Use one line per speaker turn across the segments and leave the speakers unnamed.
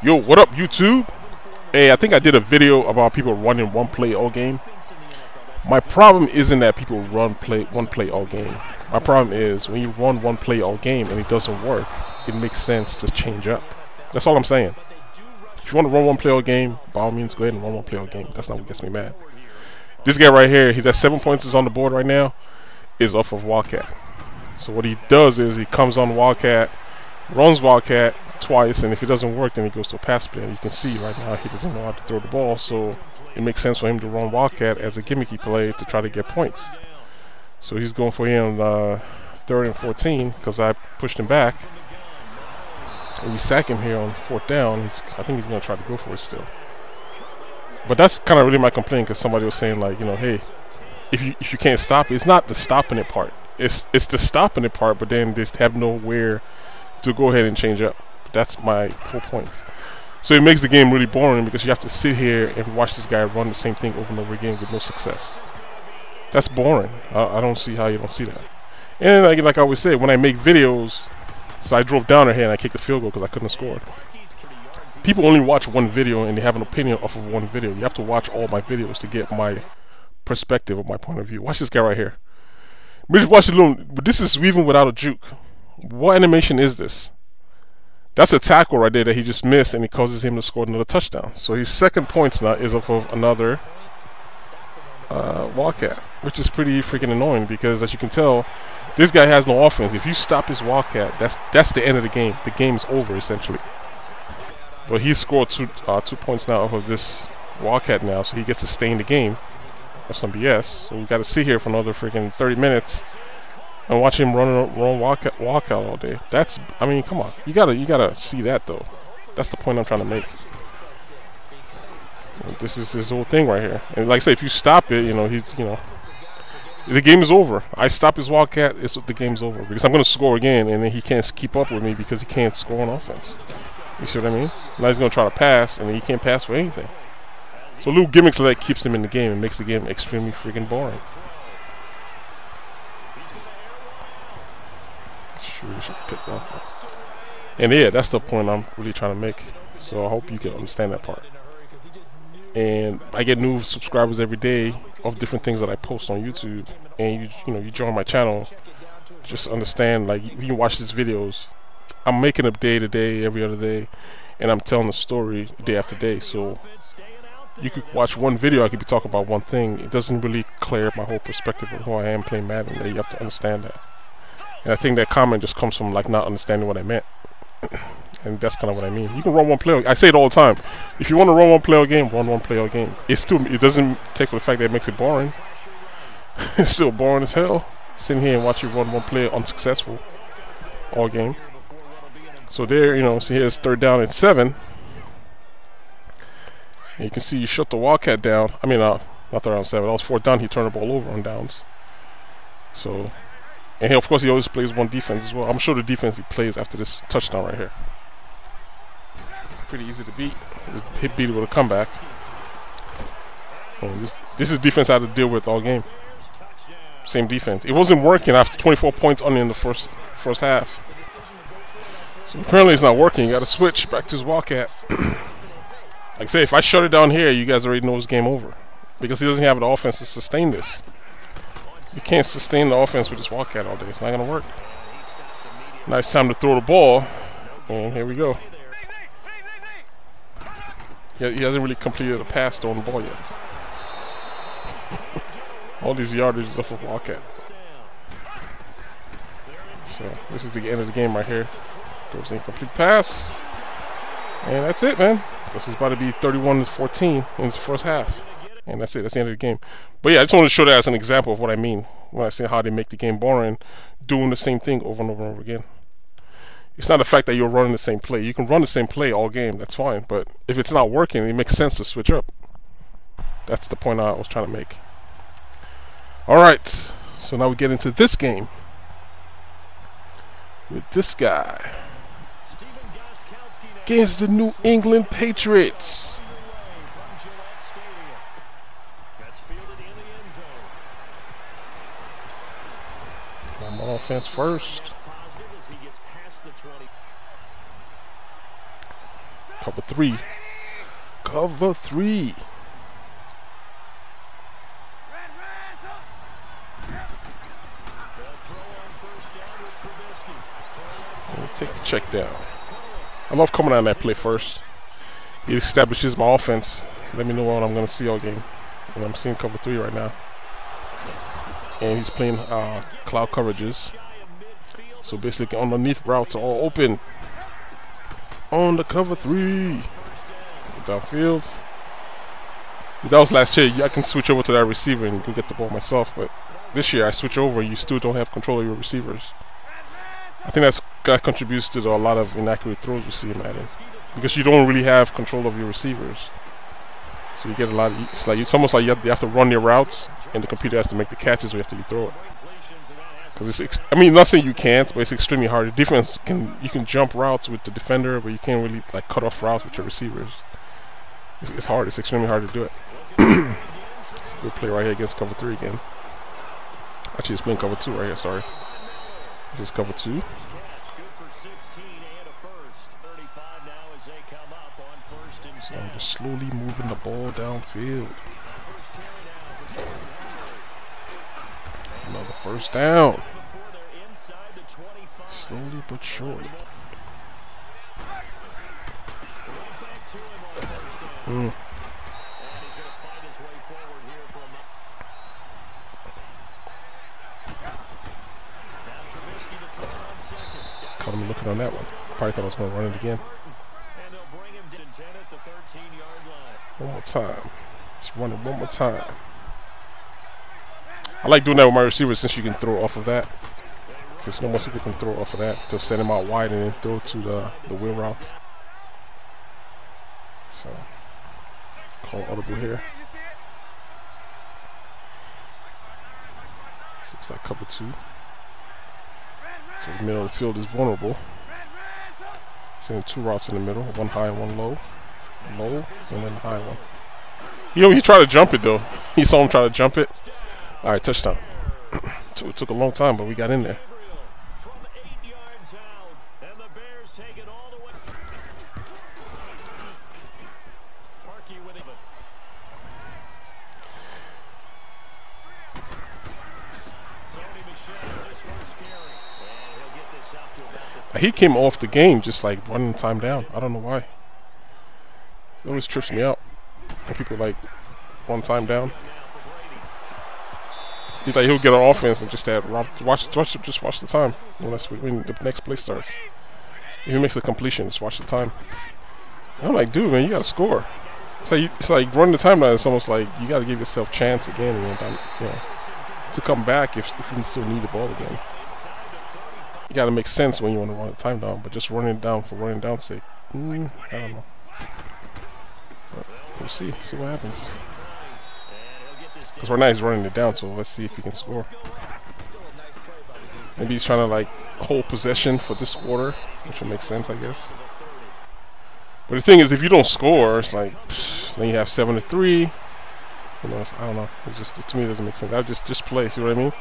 Yo, what up, YouTube? Hey, I think I did a video about people running one play all game. My problem isn't that people run one play all game. My problem is when you run one play all game and it doesn't work, it makes sense to change up. That's all I'm saying. If you want to run one play all game, by all means, go ahead and run one play all game. That's not what gets me mad. This guy right here, he's at 7 points is on the board right now, is off of Wildcat. So what he does is he comes on Wildcat, runs Wildcat twice, and if it doesn't work, then he goes to a pass play. You can see right now he doesn't know how to throw the ball, so it makes sense for him to run Wildcat as a gimmicky play to try to get points. So he's going for him 3rd and 14 because I pushed him back. And we sack him here on 4th down. I think he's going to try to go for it still. But that's kind of really my complaint because somebody was saying, like, you know, hey, if you can't stop it, it's not the stopping it part. It's the stopping it part, but then just have nowhere to go ahead and change up. That's my whole point. So it makes the game really boring because you have to sit here and watch this guy run the same thing over and over again with no success. That's boring. I don't see how you don't see that. And like I always say, when I make videos, so I drove down here and I kicked the field goal because I couldn't have scored. People only watch one video and they have an opinion off of one video. You have to watch all my videos to get my perspective or my point of view. Watch this guy right here. Just watch it alone. But this is weaving without a juke. What animation is this? That's a tackle right there that he just missed, and it causes him to score another touchdown. So his 2nd points now is off of another Wildcat, which is pretty freaking annoying because, as you can tell, this guy has no offense. If you stop his Wildcat, that's the end of the game. The game is over essentially. But he's scored 2 points now off of this Wildcat now, so he gets to stay in the game. That's some BS. So we got to sit here for another freaking 30 minutes. And watch him run Wildcat all day. I mean, come on. You gotta see that though. That's the point I'm trying to make. And this is his whole thing right here. And like I say, if you stop it, the game is over. I stop his Wildcat, the game's over because I'm gonna score again, and then he can't keep up with me because he can't score on offense. You see what I mean? Now he's gonna try to pass, and he can't pass for anything. So little gimmicks like that keeps him in the game and makes the game extremely freaking boring. And yeah, that's the point I'm really trying to make. So I hope you can understand that part. And I get new subscribers every day of different things that I post on YouTube. And you join my channel. Just understand, like, you can watch these videos. I'm making up day to day, every other day, and I'm telling a story day after day. So you could watch one video, I could be talking about one thing. It doesn't really clear my whole perspective of who I am playing Madden. You have to understand that. And I think that comment just comes from like not understanding what I meant. And that's kind of what I mean. You can run one play. I say it all the time. If you want to run one play all game, run one play all game. It doesn't take for the fact that it makes it boring. It's still boring as hell. Sitting here and watch you run one play unsuccessful all game. So there, see here's 3rd down and 7. And you can see you shut the Wildcat down. I mean, not 3rd down and 7. That was 4th down. He turned the ball over on downs. So. And of course he always plays one defense as well. I'm sure the defense he plays after this touchdown right here. Pretty easy to beat. Just beat it with a comeback. And this is defense I had to deal with all game. Same defense. It wasn't working after 24 points only in the first half. So apparently it's not working. You got to switch back to his Wildcat. Like I say, if I shut it down here, you guys already know it's game over. Because he doesn't have the offense to sustain this. You can't sustain the offense with this Wildcat all day. It's not going to work. Now it's time to throw the ball. And here we go. He hasn't really completed a pass throwing the ball yet. All these yardages off of Wildcat. So this is the end of the game right here. Throws an incomplete pass. And that's it, man. This is about to be 31-14 in the first half. And that's it. That's the end of the game. But yeah, I just wanted to show that as an example of what I mean when I say how they make the game boring, doing the same thing over and over and over again. It's not the fact that you're running the same play. You can run the same play all game. That's fine. But if it's not working, it makes sense to switch up. That's the point I was trying to make. All right. So now we get into this game with this guy against the New England Patriots. I'm on offense first. Cover three. Cover three. Take the check down. I love coming on that play first. It establishes my offense. Let me know what I'm going to see all game. And I'm seeing cover three right now. And he's playing cloud coverages. So basically underneath routes are all open. On the cover three. Downfield. If that was last year, I can switch over to that receiver and go get the ball myself. But this year I switch over and you still don't have control of your receivers. I think that contributes to a lot of inaccurate throws we see in Madden. Because you don't really have control of your receivers. So you get a lot of, it's almost like you have to run your routes and the computer has to make the catches after you throw it. Because I mean, nothing you can't, but it's extremely hard. The defense you can jump routes with the defender, but you can't really like cut off routes with your receivers. It's hard. It's extremely hard to do it. Good play right here against cover three again. Actually, it's playing cover two right here. Sorry, this is cover two. So I'm just slowly moving the ball downfield. Another first down. Slowly but surely. Caught me looking on that one. Probably thought I was going to run it again. One more time. Let's run it one more time. I like doing that with my receivers since you can throw off of that. Because no more people can throw off of that to send him out wide and then throw to the wheel route. So, call audible here. This looks like cover two. So the middle of the field is vulnerable. Sending two routes in the middle, one high and one low. Low and then the high one. He tried to jump it though. He saw him try to jump it. Alright, touchdown. It took a long time, but we got in there. He came off the game just like running time down. I don't know why. It always trips me out when people like run time down. He's like he'll get on offense and just watch the time when the next play starts. If he makes a completion, just watch the time. I'm like, dude, man, you gotta score. It's like running the time down. It's almost like you gotta give yourself a chance again, to come back if you still need the ball again. You gotta make sense when you want to run the time down, but just running it down for running down's sake, I don't know. But we'll see what happens. Because right now he's running it down, so let's see if he can score. Maybe he's trying to like hold possession for this quarter, which will make sense, I guess. But the thing is, if you don't score, it's like then you have 7-3. I don't know. It's just to me it doesn't make sense. I would just play. See what I mean?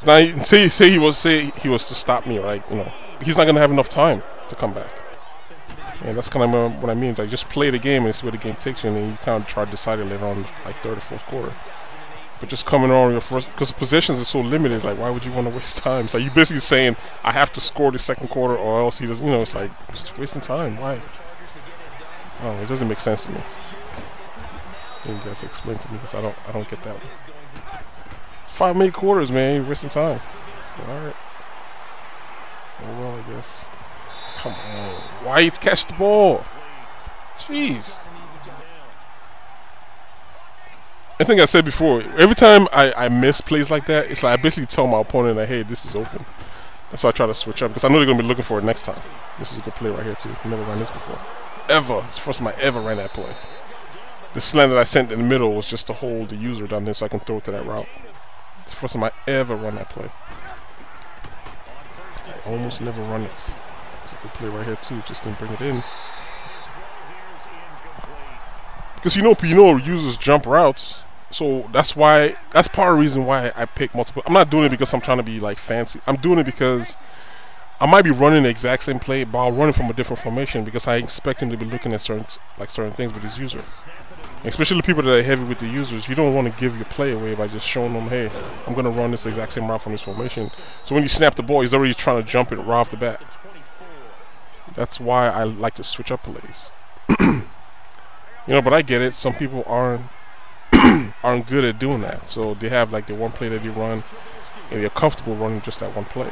Now, say he was to stop me, right? He's not gonna have enough time to come back. And that's kind of what I mean. Like, just play the game and see where the game takes you, and then you kind of try to decide it later on, like third or fourth quarter. But just coming on your first, because the possessions are so limited. Like, why would you want to waste time? So you basically saying, I have to score the second quarter, or else he doesn't. It's like just wasting time. Why? Oh, it doesn't make sense to me. Maybe you guys explain to me because I don't get that one. 5 minute quarters, man. You're wasting time. Alright. Oh well, I guess. Come on. Why you catch the ball? Jeez. I think I said before, every time I miss plays like that, it's like I basically tell my opponent that, hey, this is open. That's why I try to switch up, because I know they're going to be looking for it next time. This is a good play right here, too. I've never run this before. Ever. It's the first time I ever ran that play. The slant that I sent in the middle was just to hold the user down there so I can throw it to that route. It's the first time I ever run that play. I almost never run it. It's a good play right here too, just didn't bring it in. Because users jump routes, so that's part of the reason why I pick multiple. I'm not doing it because I'm trying to be like fancy. I'm doing it because I might be running the exact same play, but I'll run it from a different formation because I expect him to be looking at certain things with his user. Especially people that are heavy with the users, you don't want to give your play away by just showing them, hey, I'm going to run this exact same route from this formation. So when you snap the ball, he's already trying to jump it right off the bat. That's why I like to switch up plays. You know, but I get it. Some people aren't good at doing that. So they have like the one play that they run, and they're comfortable running just that one play.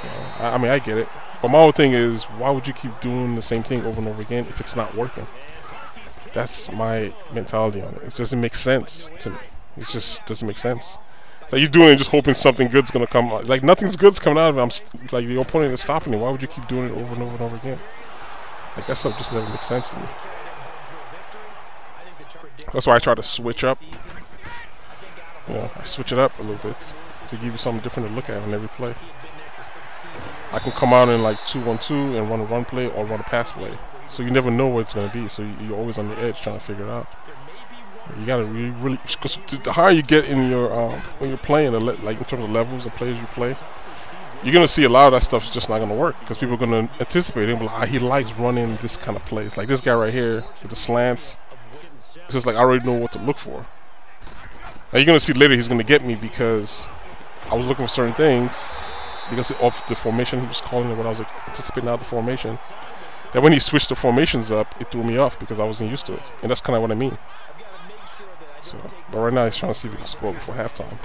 You know, I mean, I get it. But my whole thing is, why would you keep doing the same thing over and over again if it's not working? That's my mentality on it. It doesn't make sense to me. It just doesn't make sense. It's like you're doing it just hoping something good's gonna come out. Like nothing's good's coming out of it. Like the opponent is stopping it. Why would you keep doing it over and over and over again? Like that stuff just never makes sense to me. That's why I try to switch up. You know, I switch it up a little bit to give you something different to look at in every play. I can come out in like 2-1-2 and run a run play or run a pass play. So you never know what it's going to be. So you're always on the edge trying to figure it out. You got to really, because the higher you get in your when you're playing, like in terms of levels of players you play, you're going to see a lot of that stuff's just not going to work because people are going to anticipate it. Like, he likes running this kind of plays. Like this guy right here with the slants. It's just like I already know what to look for. Now you're going to see later he's going to get me because I was looking for certain things because of the formation he was calling it when I was anticipating out the formation. That when he switched the formations up, it threw me off because I wasn't used to it. And that's kind of what I mean. So, but right now he's trying to see if he can score before halftime.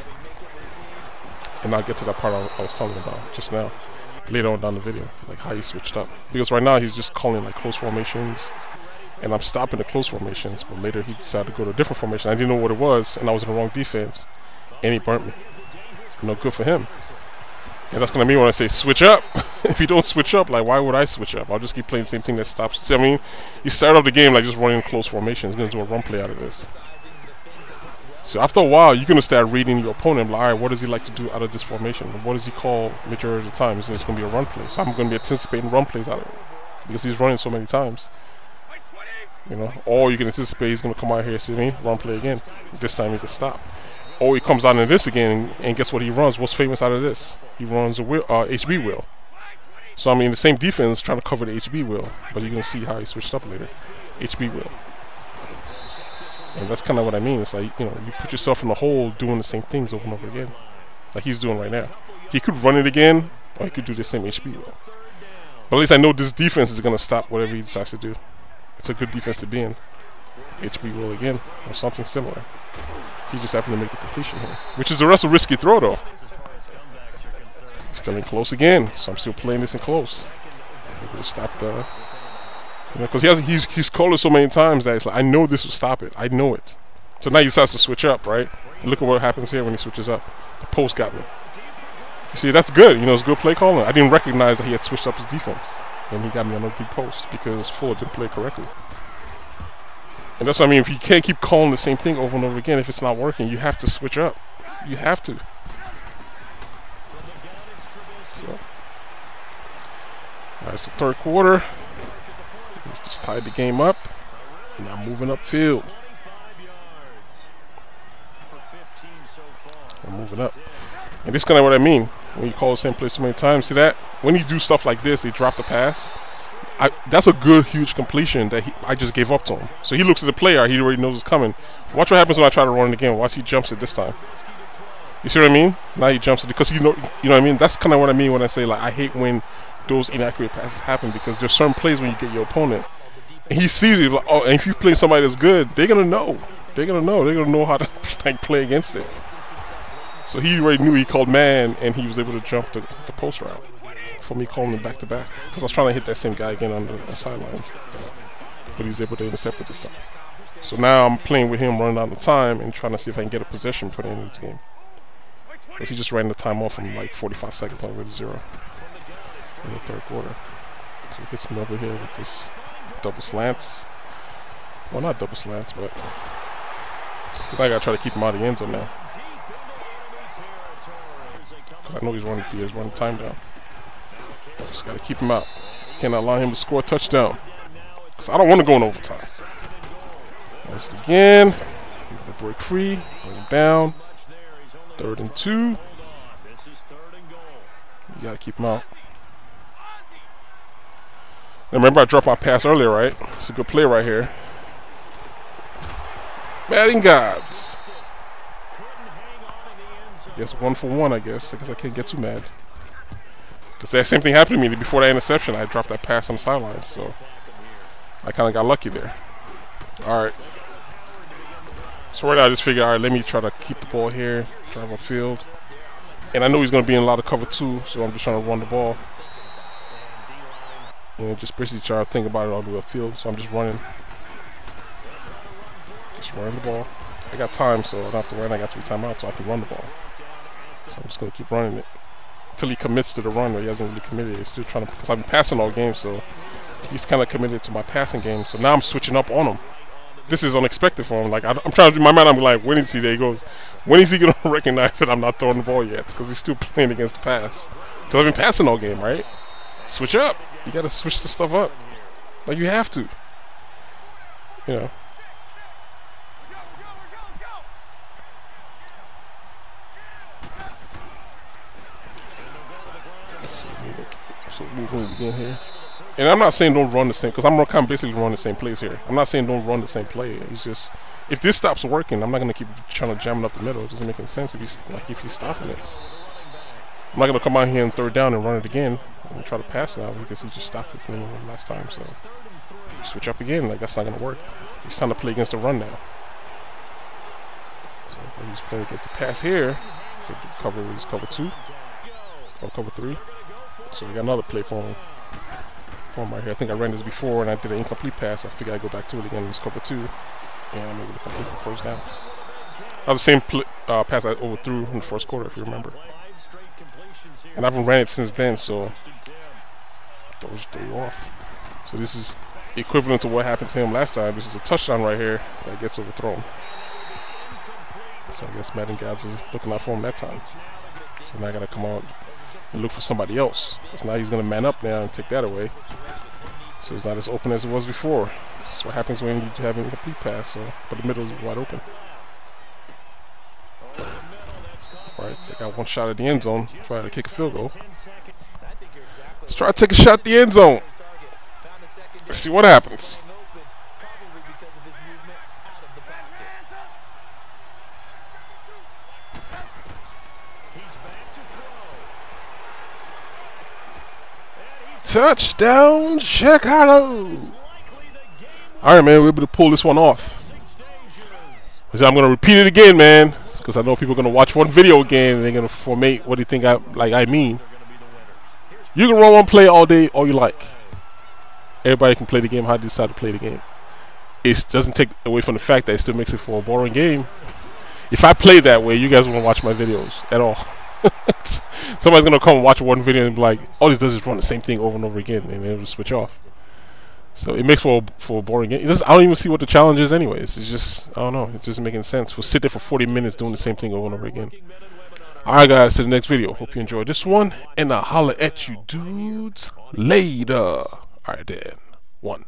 And I'll get to that part I was talking about just now. Later on down the video. Like how he switched up. Because right now he's just calling like close formations. And I'm stopping the close formations. But later he decided to go to a different formation. I didn't know what it was. And I was in the wrong defense. And he burnt me. You know, good for him. And that's gonna mean when I say switch up. If you don't switch up, like why would I switch up? I'll just keep playing the same thing that stops. See, I mean, you start off the game like just running close formations. He's gonna do a run play out of this. So after a while, you're gonna start reading your opponent. Like, all right, what does he like to do out of this formation? What does he call majority of the time? It's gonna be a run play. So I'm gonna be anticipating run plays out of it because he's running so many times. You know, or you can anticipate he's gonna come out here, see me, run play again. This time he can stop. Or he comes out in this again, and guess what he runs? What's famous out of this? He runs a wheel, HB wheel. So I mean, the same defense trying to cover the HB wheel, but you're gonna see how he switched up later. HB wheel, and that's kind of what I mean. It's like, you know, you put yourself in the hole doing the same things over and over again, like he's doing right now. He could run it again, or he could do the same HB wheel. But at least I know this defense is gonna stop whatever he decides to do. It's a good defense to be in. HB wheel again, or something similar. He just happened to make the completion here, which is the rest of a risky throw though. Still in close again, so I'm still playing this in close. Maybe to stop the, you know, because he's called it so many times that it's like I know this will stop it. I know it. So now he decides to switch up, right? And look at what happens here when he switches up. The post got me. You see, that's good. You know, it's good play calling. I didn't recognize that he had switched up his defense, and he got me on a deep post because Fuller didn't play correctly. And that's what I mean. If you can't keep calling the same thing over and over again, if it's not working, you have to switch up. You have to. So, that's the third quarter. He's just tied the game up, and I'm moving upfield. I'm moving up, and this is kind of what I mean when you call the same play so many times. See that? When you do stuff like this, they drop the pass. That's a good, huge completion that I just gave up to him. So he looks at the player, he already knows it's coming. Watch what happens when I try to run it again. Watch, he jumps it this time. You see what I mean? Now he jumps it because you know what I mean. That's kind of what I mean when I say like I hate when those inaccurate passes happen because there's certain plays when you get your opponent and he sees it. Like, oh, and if you play somebody that's good, they're gonna know. They're gonna know how to like play against it. So he already knew he called man, and he was able to jump the post route for me calling him back to back because I was trying to hit that same guy again on the sidelines, but he's able to intercept it this time. So now I'm playing with him, running out of time and trying to see if I can get a possession for the end of this game. Because he just ran the time off from like 45 seconds all the way to 0 in the third quarter. So he hits me over here with this double slants. Well, not double slants, but so now I gotta try to keep him out of the end zone now. Because I know he's running time down. Just gotta keep him out. Cannot allow him to score a touchdown. Because I don't want to go in overtime. Once again, break free, bring him down. 3rd and 2. You gotta keep him out. remember I dropped my pass earlier, right? It's a good play right here. Madden gods. I guess 1 for 1, I guess. I guess I can't get too mad. Because that same thing happened to me before that interception. I dropped that pass on the sidelines, so I kind of got lucky there. Alright. So right now I just figured, alright, let me try to keep the ball here, drive upfield. And I know he's going to be in a lot of cover too, so I'm just trying to run the ball. And just basically try to think about it all the way upfield, so I'm just running. Just running the ball. I got time, so I don't have to run. I got 3 timeouts, so I can run the ball. So I'm just going to keep running it until he commits to the run, where he hasn't really committed. He's still trying to, because I've been passing all game, so he's kind of committed to my passing game. So now I'm switching up on him. This is unexpected for him. Like I'm trying to do my mind. I'm like, when is he? There he goes. When is he gonna recognize that I'm not throwing the ball yet? Because he's still playing against the pass. Because I've been passing all game, right? Switch up. You gotta switch the stuff up. Like you have to. You know. So we're going to begin here. And I'm not saying don't run the same, because I'm kind of basically running the same plays here. I'm not saying don't run the same play. It's just, if this stops working, I'm not going to keep trying to jam it up the middle. It doesn't make any sense if he's stopping it. I'm not going to come out here and 3rd down and run it again and try to pass it out, because he just stopped it for me last time. So switch up again. Like that's not going to work. It's time to play against the run now. So he's playing against the pass here. So cover is cover 2 or cover 3. So we got another play for him. Right here. I think I ran this before and I did an incomplete pass. I figured I'd go back to it again. It's cover 2. And I'm able to complete the 1st down. That was the same pass I overthrew in the 1st quarter, if you remember. And I haven't ran it since then, so those 3 off. So this is equivalent to what happened to him last time. This is a touchdown right here that gets overthrown. So I guess Madden guys is looking out for him that time. So now I gotta come out and look for somebody else. Because now he's going to man up now and take that away. So it's not as open as it was before. That's what happens when you have an incomplete pass. So, but the middle is wide open. Alright, so I got 1 shot at the end zone. Try to kick a field goal. Let's try to take a shot at the end zone. Let's see what happens. Touchdown, Chicago! Alright, man, we're able to pull this one off. I'm going to repeat it again, man, because I know people are going to watch one video again and they're going to formate what do you think I mean. You can run one play all day, all you like. Everybody can play the game how they decide to play the game. It doesn't take away from the fact that it still makes it for a boring game. If I play that way, you guys won't watch my videos at all. Somebody's gonna come and watch one video and be like, all it does is run the same thing over and over again, and it'll just switch off. So it makes for a boring game. I don't even see what the challenge is anyways. It's just, I don't know, it doesn't make any sense. We'll sit there for 40 minutes doing the same thing over and over again. Alright guys, to the next video. Hope you enjoyed this one, and I'll holler at you dudes later. Alright then, 1.